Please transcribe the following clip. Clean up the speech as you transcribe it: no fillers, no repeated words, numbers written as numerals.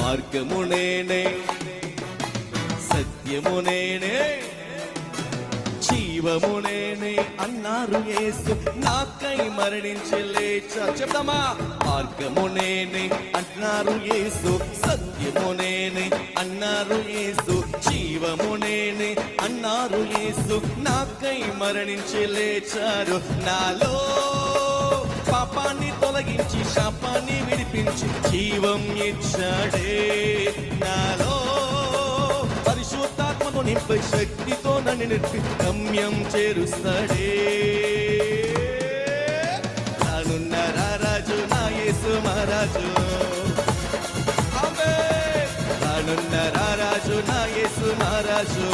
మార్గము నేనే, సత్యము నేనే, జీవము నేనే అన్నారు యేసు. నాకై మరణించి లేచా. చెప్తామా? మార్గము నేనే అన్నారు యేసు, సత్యము నేనే అన్నారు యేసు, జీవము నేనే అన్నారు యేసు. నాకై మరణించి లేచారు. నాలో పాపాన్ని తొలగించి శాపాన్ని విడిపించి జీవం ఇచ్చాడే. నాలో పరిశుద్ధాత్మను నింపై శక్తితో నన్ను నింపి గమ్యం చేరుస్తాడే. రానున్న రారాజు నా యేసు మహారాజు, రానున్న రారాజు నా యేసు మహారాజు.